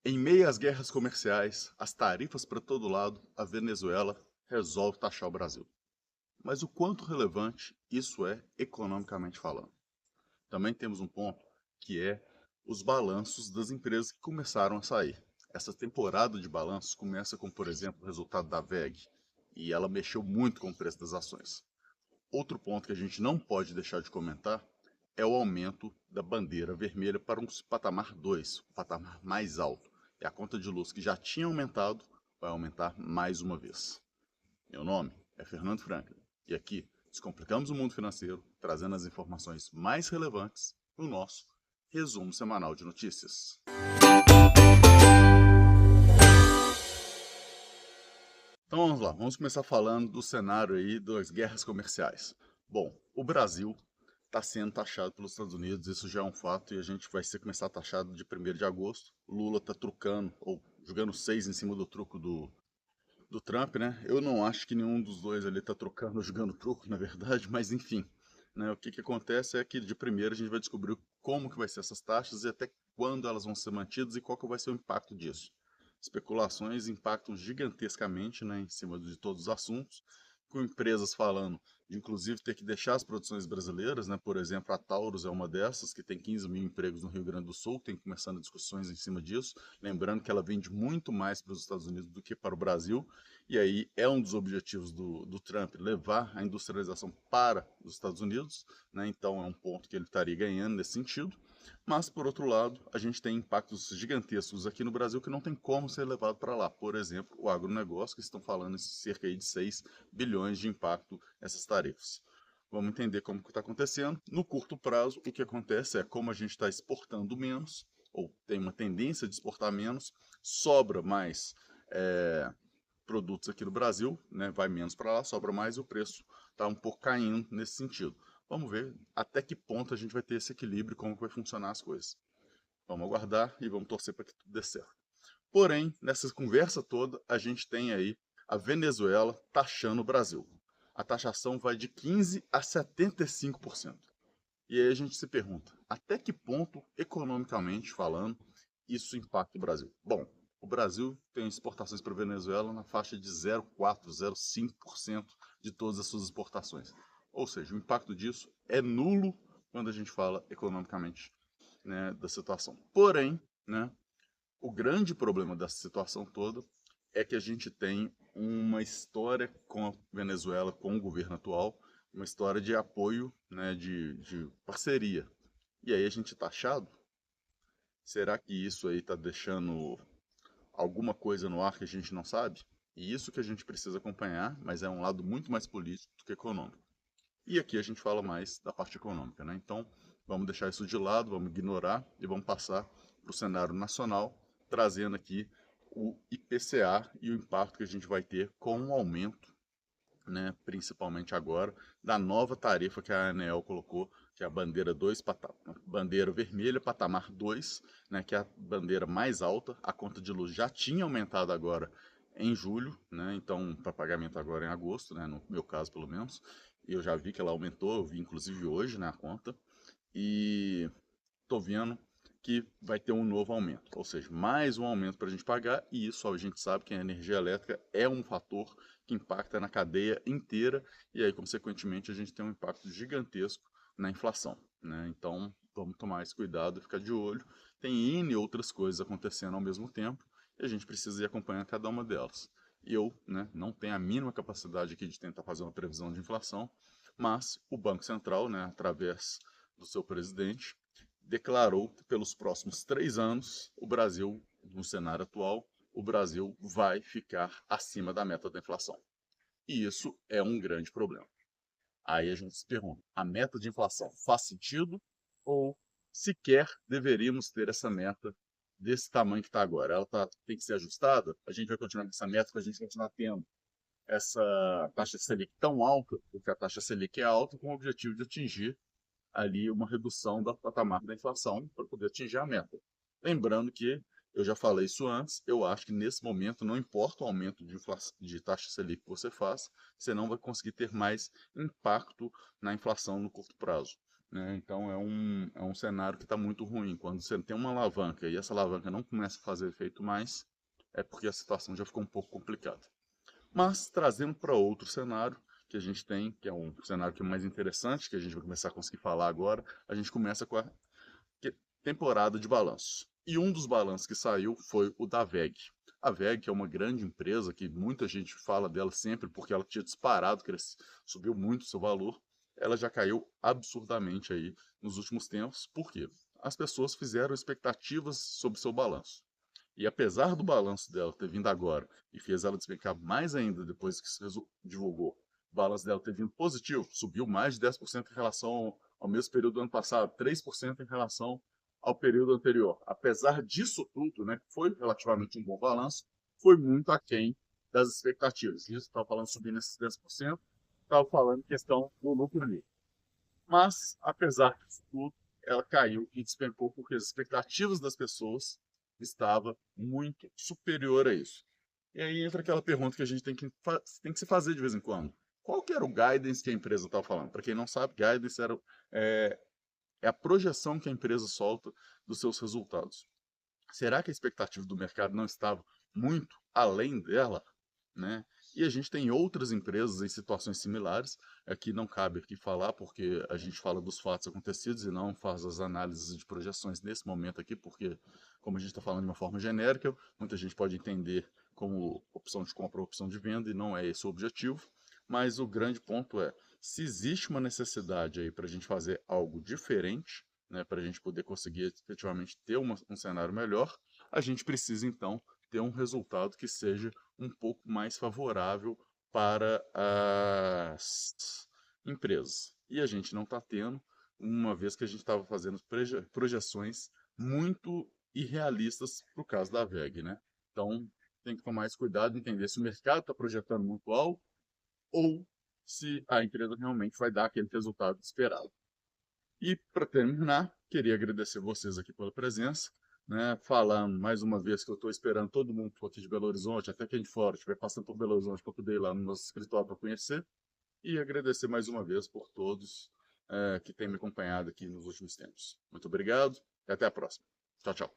Em meio às guerras comerciais, as tarifas para todo lado, a Venezuela resolve taxar o Brasil. Mas o quanto relevante isso é economicamente falando? Também temos um ponto que é os balanços das empresas que começaram a sair. Essa temporada de balanços começa com, por exemplo, o resultado da WEG, e ela mexeu muito com o preço das ações. Outro ponto que a gente não pode deixar de comentar é o aumento da bandeira vermelha para um patamar 2, o patamar mais alto. E a conta de luz que já tinha aumentado vai aumentar mais uma vez. Meu nome é Fernando Franklin e aqui descomplicamos o mundo financeiro, trazendo as informações mais relevantes no nosso resumo semanal de notícias. Então vamos lá, vamos começar falando do cenário aí das guerras comerciais. Bom, o Brasil está sendo taxado pelos Estados Unidos, isso já é um fato, e a gente vai ser começar taxado de 1º de agosto. O Lula está trucando, ou jogando 6 em cima do truco do Trump, né? Eu não acho que nenhum dos dois ali está trocando ou jogando truco, na verdade, mas enfim. Né, o que acontece é que de primeiro a gente vai descobrir como que vai ser essas taxas e até quando elas vão ser mantidas e qual que vai ser o impacto disso. Especulações impactam gigantescamente, né, em cima de todos os assuntos, com empresas falando de inclusive ter que deixar as produções brasileiras, né? Por exemplo, a Taurus é uma dessas, que tem 15 mil empregos no Rio Grande do Sul, tem começando discussões em cima disso, lembrando que ela vende muito mais para os Estados Unidos do que para o Brasil, e aí é um dos objetivos do Trump, levar a industrialização para os Estados Unidos, né? Então é um ponto que ele estaria ganhando nesse sentido. Mas, por outro lado, a gente tem impactos gigantescos aqui no Brasil que não tem como ser levado para lá. Por exemplo, o agronegócio, que estão falando em cerca aí de 6 bilhões de impacto nessas tarifas. Vamos entender como que está acontecendo. No curto prazo, o que acontece é como a gente está exportando menos, ou tem uma tendência de exportar menos, sobra mais produtos aqui no Brasil, né, vai menos para lá, sobra mais e o preço está um pouco caindo nesse sentido. Vamos ver até que ponto a gente vai ter esse equilíbrio e como vai funcionar as coisas. Vamos aguardar e vamos torcer para que tudo dê certo. Porém, nessa conversa toda, a gente tem aí a Venezuela taxando o Brasil. A taxação vai de 15% a 75%. E aí a gente se pergunta, até que ponto, economicamente falando, isso impacta o Brasil? Bom, o Brasil tem exportações para a Venezuela na faixa de 0,4%, 0,5% de todas as suas exportações. Ou seja, o impacto disso é nulo quando a gente fala economicamente, né, da situação. Porém, né, o grande problema dessa situação toda é que a gente tem uma história com a Venezuela, com o governo atual, uma história de apoio, né, de parceria. E aí a gente está taxado? Será que isso aí está deixando alguma coisa no ar que a gente não sabe? E isso que a gente precisa acompanhar, mas é um lado muito mais político do que econômico. E aqui a gente fala mais da parte econômica, né? Então, vamos deixar isso de lado, vamos ignorar e vamos passar para o cenário nacional, trazendo aqui o IPCA e o impacto que a gente vai ter com o aumento, né, principalmente agora, da nova tarifa que a ANEEL colocou, que é a bandeira 2, bandeira vermelha, patamar 2, né, que é a bandeira mais alta. A conta de luz já tinha aumentado agora em julho, né, então para pagamento agora em agosto, né, no meu caso pelo menos, e eu já vi que ela aumentou, eu vi inclusive hoje na conta, e estou vendo que vai ter um novo aumento, ou seja, mais um aumento para a gente pagar, e isso a gente sabe que a energia elétrica é um fator que impacta na cadeia inteira, e aí, consequentemente, a gente tem um impacto gigantesco na inflação, né? Então, vamos tomar esse cuidado e ficar de olho. Tem N outras coisas acontecendo ao mesmo tempo, e a gente precisa ir acompanhando cada uma delas. E eu, né, não tenho a mínima capacidade aqui de tentar fazer uma previsão de inflação, mas o Banco Central, né, através do seu presidente, declarou que pelos próximos 3 anos, o Brasil, no cenário atual, o Brasil vai ficar acima da meta da inflação. E isso é um grande problema. Aí a gente se pergunta, a meta de inflação faz sentido ou sequer deveríamos ter essa meta desse tamanho que está agora? Ela tem que ser ajustada? A gente vai continuar com essa meta para a gente continuar tendo essa taxa Selic tão alta, porque a taxa Selic é alta com o objetivo de atingir ali uma redução da patamar da inflação para poder atingir a meta. Lembrando que eu já falei isso antes, eu acho que nesse momento não importa o aumento de taxa Selic que você faz, você não vai conseguir ter mais impacto na inflação no curto prazo. né? Então é um cenário que está muito ruim. Quando você tem uma alavanca e essa alavanca não começa a fazer efeito mais, é porque a situação já ficou um pouco complicada. Mas trazendo para outro cenário que a gente tem, que é um cenário que é mais interessante, que a gente vai começar a conseguir falar agora, a gente começa com a temporada de balanços. E um dos balanços que saiu foi o da WEG. A WEG, que é uma grande empresa, que muita gente fala dela sempre porque ela tinha disparado, subiu muito o seu valor, ela já caiu absurdamente aí nos últimos tempos. Por quê? As pessoas fizeram expectativas sobre seu balanço. E apesar do balanço dela ter vindo agora e fez ela despencar mais ainda depois que se divulgou, o balanço dela ter vindo positivo, subiu mais de 10% em relação ao mesmo período do ano passado, 3% em relação ao período anterior. Apesar disso tudo, né, que foi relativamente um bom balanço, foi muito aquém das expectativas. Isso estava falando subindo esses 10%, estava falando questão do lucro líquido. Mas, apesar disso tudo, ela caiu e despencou porque as expectativas das pessoas estava muito superior a isso. E aí entra aquela pergunta que a gente tem que se fazer de vez em quando. Qual que era o guidance que a empresa estava falando? Para quem não sabe, guidance é, é a projeção que a empresa solta dos seus resultados. Será que a expectativa do mercado não estava muito além dela, né? E a gente tem outras empresas em situações similares, aqui não cabe aqui falar porque a gente fala dos fatos acontecidos e não faz as análises de projeções nesse momento aqui, porque como a gente está falando de uma forma genérica, muita gente pode entender como opção de compra ou opção de venda e não é esse o objetivo, mas o grande ponto é, se existe uma necessidade aí para a gente fazer algo diferente, né, para a gente poder conseguir efetivamente ter um cenário melhor, a gente precisa então ter um resultado que seja um pouco mais favorável para as empresas. E a gente não está tendo, uma vez que a gente estava fazendo projeções muito irrealistas para o caso da VEG, né? Então tem que tomar mais cuidado e entender se o mercado está projetando muito alto ou se a empresa realmente vai dar aquele resultado esperado. E para terminar, queria agradecer vocês aqui pela presença, né? Falando mais uma vez que eu estou esperando todo mundo que for aqui de Belo Horizonte, até quem de fora estiver passando por Belo Horizonte para poder ir lá no nosso escritório para conhecer. E agradecer mais uma vez por todos que têm me acompanhado aqui nos últimos tempos. Muito obrigado e até a próxima. Tchau, tchau.